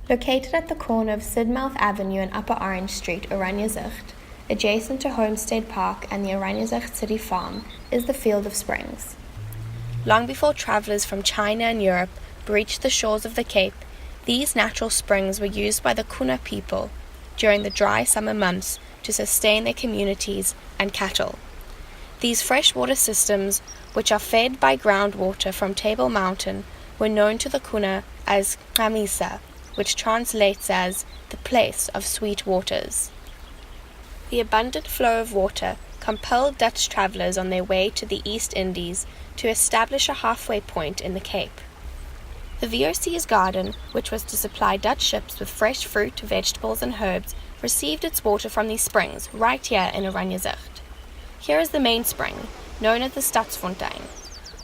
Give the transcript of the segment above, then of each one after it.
Located at the corner of Sidmouth Avenue and Upper Orange Street, Oranjezicht, adjacent to Homestead Park and the Oranjezicht City Farm, is the Field of Springs. Long before travelers from China and Europe breached the shores of the Cape, these natural springs were used by the Kuna people during the dry summer months to sustain their communities and cattle. These freshwater systems, which are fed by groundwater from Table Mountain, were known to the Kuna as Kamisa, which translates as the place of sweet waters. The abundant flow of water compelled Dutch travelers on their way to the East Indies to establish a halfway point in the Cape. The VOC's garden, which was to supply Dutch ships with fresh fruit, vegetables and herbs, received its water from these springs right here in Oranjezicht. Here is the main spring, known as the Stadsfontein,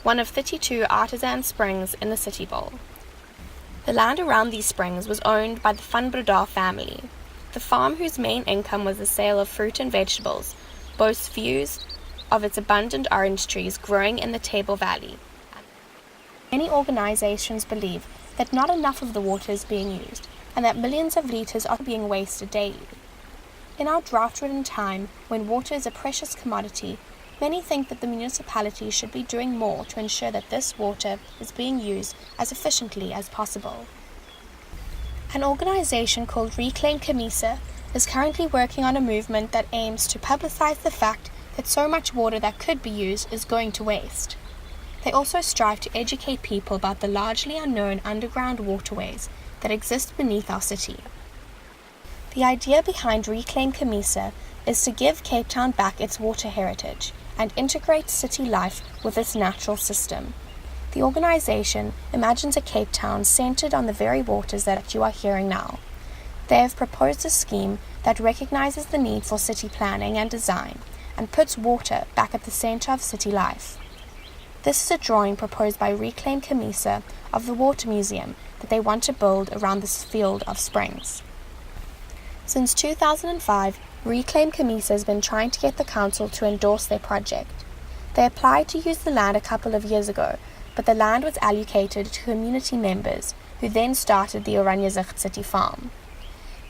one of 32 artisan springs in the City Bowl. The land around these springs was owned by the Van Breda family. The farm, whose main income was the sale of fruit and vegetables, boasts views of its abundant orange trees growing in the Table Valley. Many organizations believe that not enough of the water is being used and that millions of liters are being wasted daily. In our drought-ridden time, when water is a precious commodity, many think that the municipality should be doing more to ensure that this water is being used as efficiently as possible. An organization called Reclaim Kamisa is currently working on a movement that aims to publicize the fact that so much water that could be used is going to waste. They also strive to educate people about the largely unknown underground waterways that exist beneath our city. The idea behind Reclaim Kamisa is to give Cape Town back its water heritage and integrate city life with its natural system. The organization imagines a Cape Town centered on the very waters that you are hearing now. They have proposed a scheme that recognizes the need for city planning and design and puts water back at the center of city life. This is a drawing proposed by Reclaim Kamisa of the Water Museum that they want to build around this field of springs. Since 2005, Reclaim Kamisa has been trying to get the council to endorse their project. They applied to use the land a couple of years ago, but the land was allocated to community members who then started the Oranjezicht City Farm.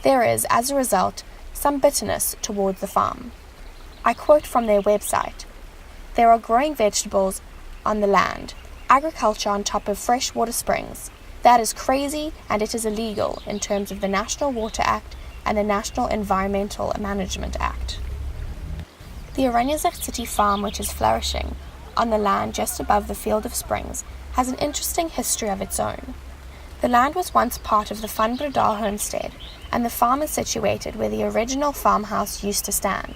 There is, as a result, some bitterness towards the farm. I quote from their website: "There are growing vegetables on the land, agriculture on top of freshwater springs. That is crazy, and it is illegal in terms of the National Water Act and the National Environmental Management Act." The Oranjezicht City Farm, which is flourishing on the land just above the Field of Springs, has an interesting history of its own. The land was once part of the Van Breda homestead, and the farm is situated where the original farmhouse used to stand.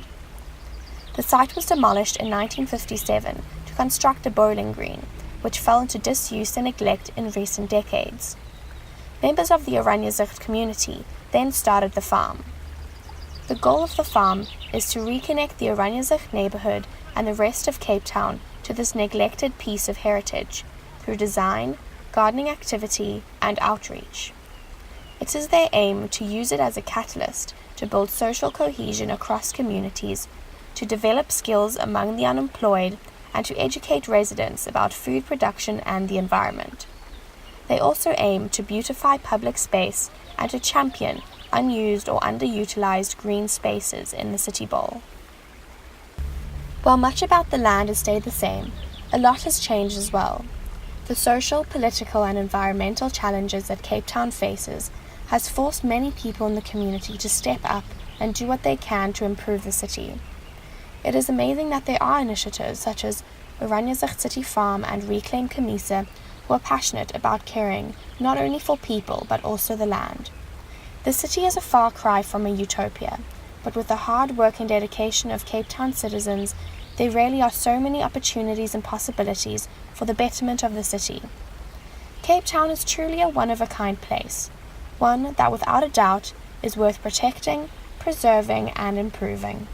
The site was demolished in 1957 to construct a bowling green, which fell into disuse and neglect in recent decades. Members of the Oranjezicht community then started the farm. The goal of the farm is to reconnect the Oranjezicht neighborhood and the rest of Cape Town to this neglected piece of heritage through design, gardening activity, and outreach. It is their aim to use it as a catalyst to build social cohesion across communities, to develop skills among the unemployed, and to educate residents about food production and the environment. They also aim to beautify public space and to champion unused or underutilized green spaces in the City Bowl. While much about the land has stayed the same, a lot has changed as well. The social, political, and environmental challenges that Cape Town faces has forced many people in the community to step up and do what they can to improve the city. It is amazing that there are initiatives such as Oranjezicht City Farm and Reclaim Kamisa who are passionate about caring not only for people but also the land. The city is a far cry from a utopia, but with the hard work and dedication of Cape Town citizens, there really are so many opportunities and possibilities for the betterment of the city. Cape Town is truly a one-of-a-kind place, one that without a doubt is worth protecting, preserving, and improving.